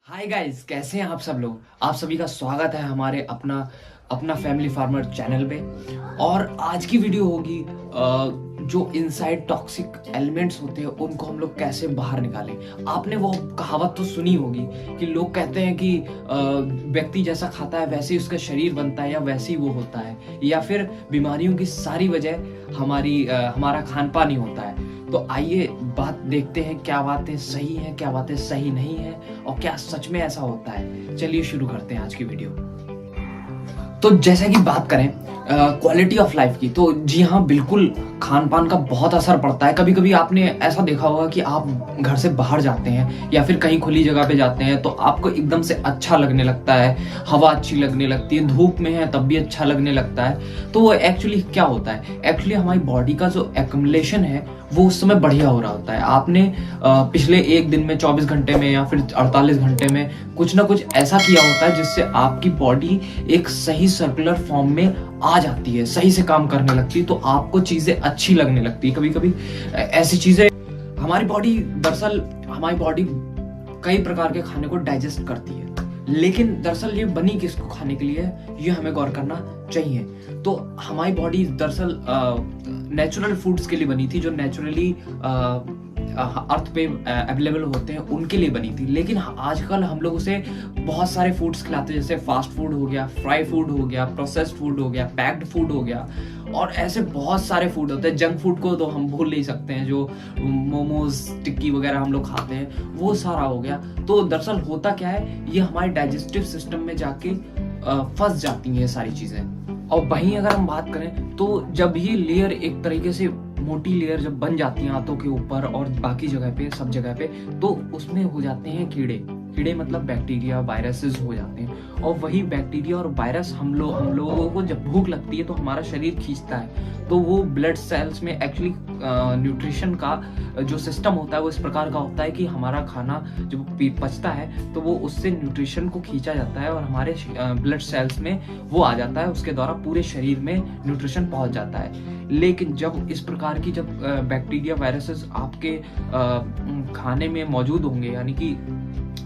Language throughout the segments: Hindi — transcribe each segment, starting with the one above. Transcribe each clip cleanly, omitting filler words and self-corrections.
हाय गाइस, कैसे हैं आप सब लोग। आप सभी का स्वागत है हमारे अपना अपना फैमिली फार्मर चैनल पे। और आज की वीडियो होगी जो इनसाइड टॉक्सिक एलिमेंट्स होते हैं उनको हम लोग कैसे बाहर निकालें। आपने वो कहावत तो सुनी होगी कि लोग कहते हैं कि व्यक्ति जैसा खाता है वैसे ही उसका शरीर बनता है या वैसे ही वो होता है, या फिर बीमारियों की सारी वजह हमारा खान पान ही होता है। तो आइए बात देखते हैं, क्या बातें सही हैं, क्या बातें सही नहीं है और क्या सच में ऐसा होता है। चलिए शुरू करते हैं आज की वीडियो। तो जैसे कि बात करें क्वालिटी ऑफ लाइफ की, तो जी हाँ, बिल्कुल खान पान का बहुत असर पड़ता है। कभी कभी आपने ऐसा देखा होगा कि आप घर से बाहर जाते हैं या फिर कहीं खुली जगह पे जाते हैं तो आपको एकदम से अच्छा लगने लगता है, हवा अच्छी लगने लगती है, धूप में है तब भी अच्छा लगने लगता है। तो वो एक्चुअली क्या होता है, एक्चुअली हमारी बॉडी का जो एक्युमुलेशन है वो उस समय बढ़िया हो रहा होता है। आपने पिछले एक दिन में 24 घंटे में या फिर 48 घंटे में कुछ ना कुछ ऐसा किया होता है जिससे आपकी बॉडी एक सही सर्कुलर फॉर्म में आ जाती है, सही से काम करने लगती है, तो आपको चीजें अच्छी लगने लगती है। कभी कभी ऐसी चीजें हमारी बॉडी कई प्रकार के खाने को डाइजेस्ट करती है, लेकिन दरअसल ये बनी किसको खाने के लिए है, ये हमें गौर करना चाहिए। तो हमारी बॉडी दरअसल नेचुरल फूड्स के लिए बनी थी, जो नेचुरली अर्थ पे अवेलेबल होते हैं उनके लिए बनी थी। लेकिन आजकल हम लोग उसे बहुत सारे फूड्स खिलाते हैं, जैसे फास्ट फूड हो गया, फ्राई फूड हो गया, प्रोसेस्ड फूड हो गया, पैक्ड फूड हो गया, और ऐसे बहुत सारे फूड होते हैं। जंक फूड को तो हम भूल नहीं सकते हैं, जो मोमोज, टिक्की वगैरह हम लोग खाते हैं, वो सारा हो गया। तो दरअसल होता क्या है, ये हमारे डाइजेस्टिव सिस्टम में जाके फंस जाती हैं सारी चीजें। और वहीं अगर हम बात करें तो जब ये लेयर एक तरीके से मोटी लेयर जब बन जाती है आंतों के ऊपर और बाकी जगह पे, सब जगह पे, तो उसमें हो जाते हैं कीड़े मतलब बैक्टीरिया, वायरसेस हो जाते हैं। और वही बैक्टीरिया और वायरस हम लोगों को जब भूख लगती है तो हमारा शरीर खींचता है, तो वो ब्लड सेल्स में एक्चुअली न्यूट्रिशन का जो सिस्टम होता है वो इस प्रकार का होता है कि हमारा खाना जब पचता है तो वो उससे न्यूट्रिशन को खींचा जाता है और हमारे ब्लड सेल्स में वो आ जाता है, उसके द्वारा पूरे शरीर में न्यूट्रिशन पहुंच जाता है। लेकिन जब इस प्रकार की बैक्टीरिया, वायरसेस आपके खाने में मौजूद होंगे, यानी कि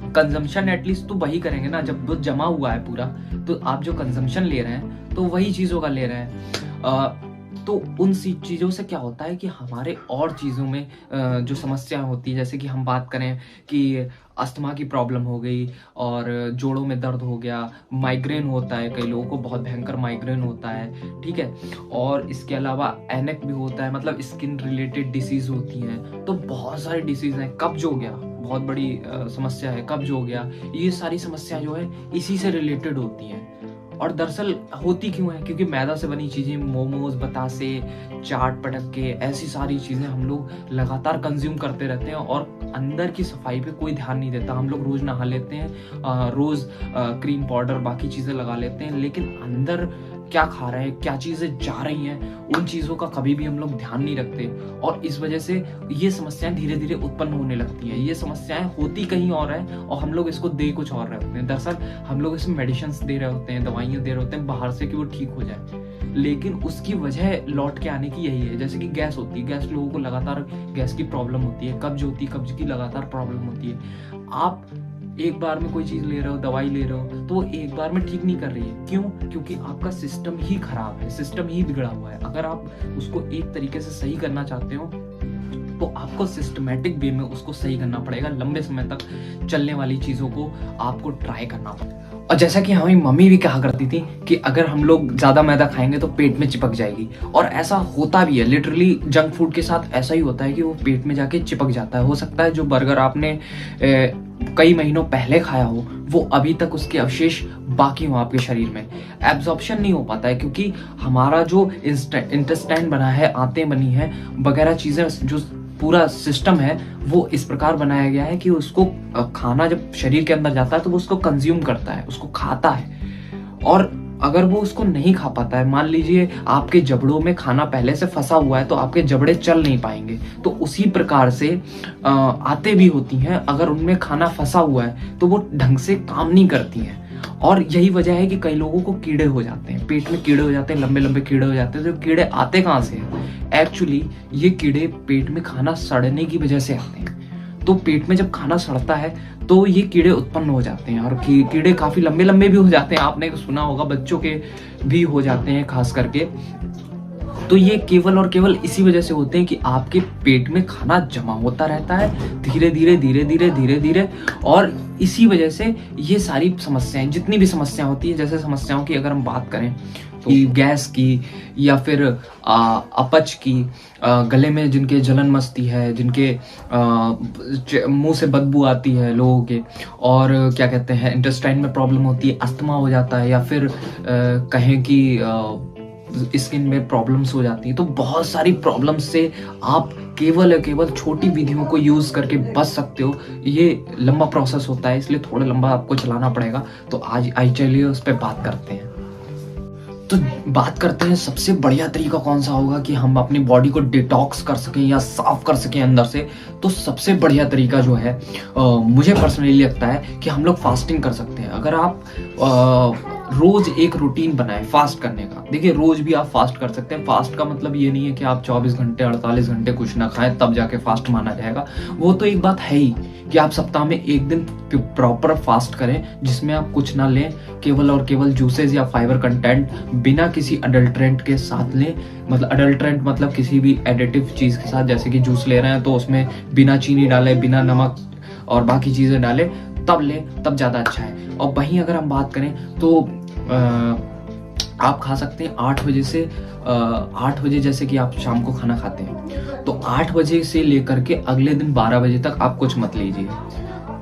कंजम्पशन एटलीस्ट तो वही करेंगे ना, जब दूध जमा हुआ है पूरा, तो आप जो कंजम्पशन ले रहे हैं तो वही चीजों का ले रहे हैं। तो उन सी चीज़ों से क्या होता है कि हमारे और चीज़ों में जो समस्या होती है, जैसे कि हम बात करें कि अस्थमा की प्रॉब्लम हो गई और जोड़ों में दर्द हो गया, माइग्रेन होता है, कई लोगों को बहुत भयंकर माइग्रेन होता है, ठीक है। और इसके अलावा एनेक भी होता है, मतलब स्किन रिलेटेड डिसीज होती हैं। तो बहुत सारी डिसीज हैं। कब्ज हो गया, बहुत बड़ी समस्या है, कब्ज हो गया। ये सारी समस्या जो है इसी से रिलेटेड होती हैं। और दरअसल होती क्यों है, क्योंकि मैदा से बनी चीजें, मोमोज, बतासे, चाट, पटक्के, ऐसी सारी चीजें हम लोग लगातार कंज्यूम करते रहते हैं और अंदर की सफाई पे कोई ध्यान नहीं देता। हम लोग रोज नहा लेते हैं, रोज क्रीम पाउडर बाकी चीजें लगा लेते हैं, लेकिन अंदर क्या खा रहे हैं, क्या चीजें जा रही हैं, उन चीजों का कभी भी हम लोग ध्यान नहीं रखते। और इस वजह से ये समस्याएं धीरे धीरे उत्पन्न होने लगती हैं। ये समस्याएं होती कहीं और है और हम लोग इसको दे कुछ और रहे होते हैं। दरअसल हम लोग इसमें मेडिसिन दे रहे होते हैं, दवाइयां दे रहे होते हैं बाहर से कि वो ठीक हो जाए, लेकिन उसकी वजह लौट के आने की यही है। जैसे कि गैस होती है, गैस लोगों को लगातार गैस की प्रॉब्लम होती है, कब्ज होती है, कब्ज की लगातार प्रॉब्लम होती है। आप एक बार में कोई चीज ले रहे हो, दवाई ले रहे हो, तो वो एक बार में ठीक नहीं कर रही है। क्यों? क्योंकि आपका सिस्टम ही खराब है, सिस्टम ही बिगड़ा हुआ है। अगर आप उसको एक तरीके से सही करना चाहते हो तो आपको सिस्टमैटिक वे में उसको सही करना पड़ेगा। लंबे समय तक चलने वाली चीजों को आपको ट्राई करना पड़ेगा। और जैसा कि हमारी मम्मी भी कहा करती थी कि अगर हम लोग ज्यादा मैदा खाएंगे तो पेट में चिपक जाएगी, और ऐसा होता भी है। लिटरली जंक फूड के साथ ऐसा ही होता है कि वो पेट में जाके चिपक जाता है। हो सकता है जो बर्गर आपने कई महीनों पहले खाया हो वो अभी तक उसके अवशेष बाकी हो आपके शरीर में, एब्जॉर्प्शन नहीं हो पाता है, क्योंकि हमारा जो इंटेस्टाइन बना है, आंतें बनी है वगैरह चीजें, जो पूरा सिस्टम है वो इस प्रकार बनाया गया है कि उसको खाना जब शरीर के अंदर जाता है तो वो उसको कंज्यूम करता है, उसको खाता है। और अगर वो उसको नहीं खा पाता है, मान लीजिए आपके जबड़ों में खाना पहले से फंसा हुआ है तो आपके जबड़े चल नहीं पाएंगे। तो उसी प्रकार से आते भी होती हैं, अगर उनमें खाना फंसा हुआ है तो वो ढंग से काम नहीं करती हैं। और यही वजह है कि कई लोगों को कीड़े हो जाते हैं, पेट में कीड़े हो जाते हैं, लंबे लंबे कीड़े हो जाते हैं। तो कीड़े आते कहाँ से हैं? एक्चुअली ये कीड़े पेट में खाना सड़ने की वजह से आते हैं। तो पेट में जब खाना सड़ता है तो ये कीड़े उत्पन्न हो जाते हैं, और कीड़े काफ़ी लंबे लंबे भी हो जाते हैं। आपने सुना होगा, बच्चों के भी हो जाते हैं खास करके। तो ये केवल और केवल इसी वजह से होते हैं कि आपके पेट में खाना जमा होता रहता है धीरे धीरे धीरे धीरे धीरे धीरे, और इसी वजह से ये सारी समस्याएं, जितनी भी समस्याएं होती है, जैसे समस्याओं की अगर हम बात करें तो गैस की, या फिर अपच की, गले में जिनके जलन मचती है, जिनके मुंह से बदबू आती है लोगों के, और क्या कहते हैं इंटेस्टाइन में प्रॉब्लम होती है, अस्थमा हो जाता है, या फिर कहें कि स्किन में प्रॉब्लम्स हो जाती है। तो बहुत सारी प्रॉब्लम्स से आप केवल छोटी विधियों को यूज करके बच सकते हो। ये लंबा प्रोसेस होता है, इसलिए थोड़ा लंबा आपको चलाना पड़ेगा। तो आज चलिए उस पर बात करते हैं। तो बात करते हैं सबसे बढ़िया तरीका कौन सा होगा कि हम अपनी बॉडी को डिटॉक्स कर सकें या साफ कर सकें अंदर से। तो सबसे बढ़िया तरीका जो है मुझे पर्सनली लगता है कि हम लोग फास्टिंग कर सकते हैं। अगर आप रोज एक रूटीन बनाएं फास्ट करने का। देखिए, रोज भी आप फास्ट कर सकते हैं। फास्ट का मतलब ये नहीं है कि आप 24 घंटे 48 घंटे कुछ ना खाएं तब जाके फास्ट माना जाएगा। वो तो एक बात है ही कि आप सप्ताह में एक दिन प्रॉपर फास्ट करें जिसमें आप कुछ ना लें, केवल और केवल जूसेस या फाइबर कंटेंट बिना किसी अडल्ट्रेंट के साथ लें। मतलब अडल्ट्रेंट मतलब किसी भी एडिटिव चीज के साथ, जैसे कि जूस ले रहे हैं तो उसमें बिना चीनी डाले, बिना नमक और बाकी चीजें डाले तब लें, तब ज्यादा अच्छा है। और वहीं अगर हम बात करें तो आप खा सकते हैं 8 बजे से 8 बजे, जैसे कि आप शाम को खाना खाते हैं तो 8 बजे से लेकर के अगले दिन 12 बजे तक आप कुछ मत लीजिए।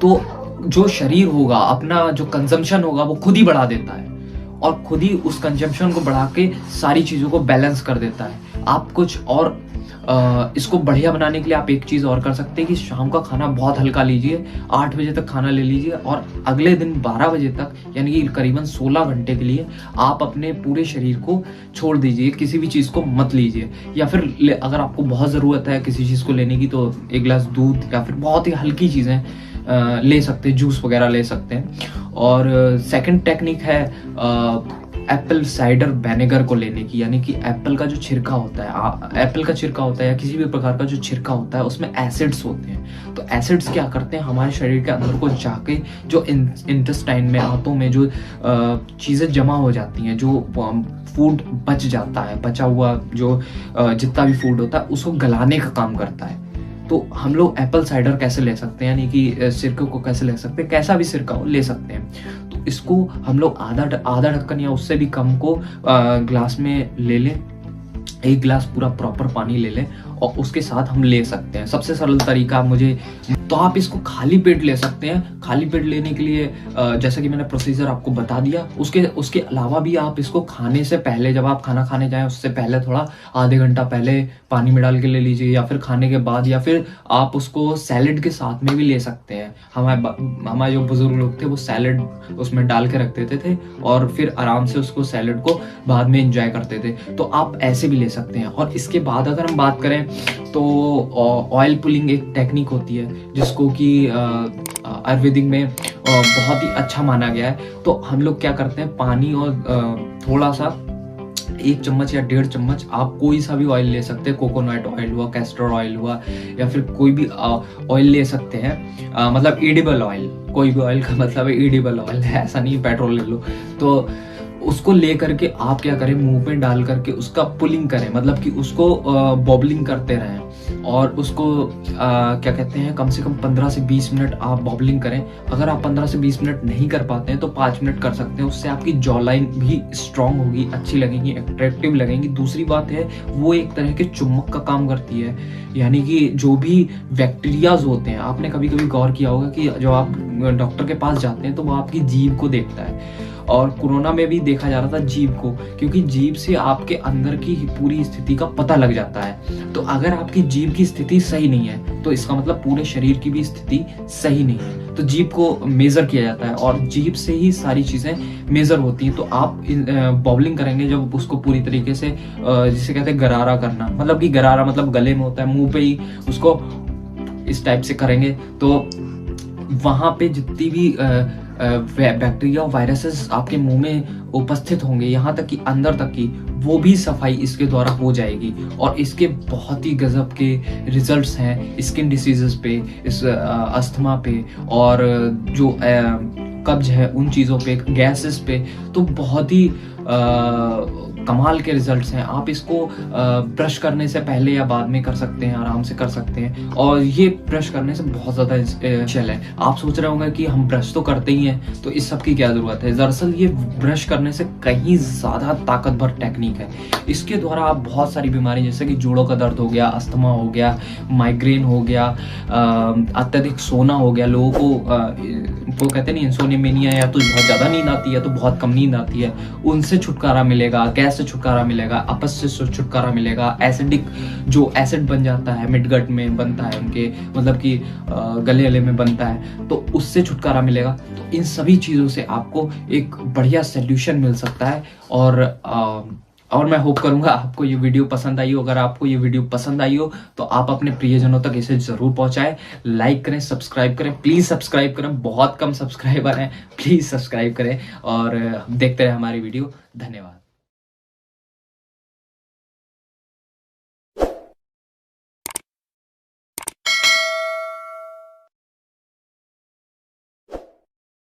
तो जो शरीर होगा, अपना जो कंजम्पशन होगा वो खुद ही बढ़ा देता है, और खुद ही उस कंजम्पशन को बढ़ा के सारी चीजों को बैलेंस कर देता है। आप कुछ और इसको बढ़िया बनाने के लिए आप एक चीज और कर सकते हैं कि शाम का खाना बहुत हल्का लीजिए, 8 बजे तक खाना ले लीजिए, और अगले दिन 12 बजे तक यानी कि करीबन 16 घंटे के लिए आप अपने पूरे शरीर को छोड़ दीजिए, किसी भी चीज को मत लीजिए। या फिर अगर आपको बहुत जरूरत है किसी चीज को लेने की तो एक गिलास दूध या फिर बहुत ही हल्की चीजें ले सकते हैं, जूस वगैरह ले सकते हैं। और सेकंड टेक्निक है एप्पल साइडर विनेगर को लेने की, यानी कि एप्पल का जो छिरका होता है, एप्पल का छिरका होता है या किसी भी प्रकार का जो छिरका होता है उसमें एसिड्स होते हैं। तो एसिड्स क्या करते हैं, हमारे शरीर के अंदर को जाके जो इंटेस्टाइन में, आंतों में जो चीज़ें जमा हो जाती हैं, जो फूड बच जाता है, बचा हुआ जो जितना भी फूड होता है उसको गलाने का काम करता है। तो हम लोग एप्पल साइडर कैसे ले सकते हैं, यानी कि सिरके को कैसे ले सकते हैं, कैसा भी सिरका हो ले सकते हैं। तो इसको हम लोग आधा ढक्कन या उससे भी कम को ग्लास में ले लें, एक गिलास पूरा प्रॉपर पानी ले लें और उसके साथ हम ले सकते हैं। सबसे सरल तरीका मुझे, तो आप इसको खाली पेट ले सकते हैं। खाली पेट लेने के लिए जैसा कि मैंने प्रोसीजर आपको बता दिया, उसके अलावा भी आप इसको खाने से पहले, जब आप खाना खाने जाएं उससे पहले थोड़ा आधे घंटा पहले पानी में डाल के ले लीजिए, या फिर खाने के बाद, या फिर आप उसको सैलेड के साथ में भी ले सकते हैं। हमारे जो बुजुर्ग लोग थे वो सैलेड उसमें डाल के रख देते थे और फिर आराम से उसको सैलेड को बाद में एंजॉय करते थे। तो आप ऐसे भी ले सकते हैं। और इसके बाद अगर हम बात करें तो ऑयल पुलिंग एक टेक्निक होती है जिसको कि आयुर्वेदिक में बहुत ही अच्छा माना गया है। तो हम लोग क्या करते हैं, पानी और थोड़ा सा 1 चम्मच या 1.5 चम्मच, आप कोई सा भी ऑयल ले सकते हैं, कोकोनट ऑयल हुआ, कैस्टर ऑयल हुआ, या फिर कोई भी ऑयल ले सकते हैं। मतलब एडिबल ऑयल, कोई भी ऑयल का मतलब है एडिबल ऑयल है, ऐसा नहीं पेट्रोल ले लो। तो उसको ले करके आप क्या करें, मुंह पे डाल करके उसका पुलिंग करें, मतलब कि उसको बॉबलिंग करते रहें और उसको क्या कहते हैं, कम से कम 15 से 20 मिनट आप बॉबलिंग करें। अगर आप 15 से 20 मिनट नहीं कर पाते हैं तो 5 मिनट कर सकते हैं। उससे आपकी जॉ लाइन भी स्ट्रांग होगी, अच्छी लगेगी, अट्रैक्टिव लगेंगी। दूसरी बात है, वो एक तरह के चुम्बक का काम करती है, यानी कि जो भी बैक्टीरियाज होते हैं, आपने कभी कभी गौर किया होगा कि जब आप डॉक्टर के पास जाते हैं तो वो आपकी जीभ को देखता है, और कोरोना में भी देखा जा रहा था जीभ को, क्योंकि जीभ से आपके अंदर की पूरी स्थिति का पता लग जाता है। तो अगर आपकी जीभ की स्थिति सही नहीं है तो इसका मतलब पूरे शरीर की भी स्थिति सही नहीं है। तो जीभ को मेजर किया जाता है और जीभ से ही सारी चीजें मेजर होती हैं। तो आप बॉबलिंग करेंगे जब उसको पूरी तरीके से, जिसे कहते हैं गरारा करना, मतलब कि गरारा मतलब गले में होता है, मुंह पे ही उसको इस टाइप से करेंगे तो वहाँ पे जितनी भी बैक्टीरिया और वायरसेस आपके मुंह में उपस्थित होंगे, यहाँ तक कि अंदर तक की, वो भी सफाई इसके द्वारा हो जाएगी। और इसके बहुत ही गजब के रिजल्ट्स हैं स्किन डिसीजेस पे, इस अस्थमा पे, और जो कब्ज है उन चीज़ों पे, गैसेस पे, तो बहुत ही कमाल के रिजल्ट्स हैं। आप इसको ब्रश करने से पहले या बाद में कर सकते हैं, आराम से कर सकते हैं। और ये ब्रश करने से बहुत ज़्यादा इसेंशियल है। आप सोच रहे होंगे कि हम ब्रश तो करते ही हैं, तो इस सब की क्या ज़रूरत है। दरअसल ये ब्रश करने से कहीं ज़्यादा ताकतवर टेक्निक है। इसके द्वारा आप बहुत सारी बीमारी, जैसे कि जोड़ों का दर्द हो गया, अस्थमा हो गया, माइग्रेन हो गया, अत्यधिक सोना हो गया, लोगों को वो कहते नहीं इंसोनिया, या तो बहुत ज़्यादा नींद आती है तो बहुत कम नींद आती है, उनसे छुटकारा मिलेगा। गैस से छुटकारा मिलेगा, अपच से छुटकारा मिलेगा, एसिडिक जो एसिड बन जाता है मिडगट में बनता है उनके, मतलब कि गले में बनता है, तो उससे छुटकारा मिलेगा। तो इन सभी चीज़ों से आपको एक बढ़िया सोल्यूशन मिल सकता है। और मैं होप करूंगा आपको ये वीडियो पसंद आई हो। अगर आपको ये वीडियो पसंद आई हो तो आप अपने प्रियजनों तक इसे जरूर पहुंचाएं, लाइक करें, सब्सक्राइब करें, प्लीज सब्सक्राइब करें, बहुत कम सब्सक्राइबर हैं, प्लीज सब्सक्राइब करें और देखते रहे हमारी वीडियो। धन्यवाद।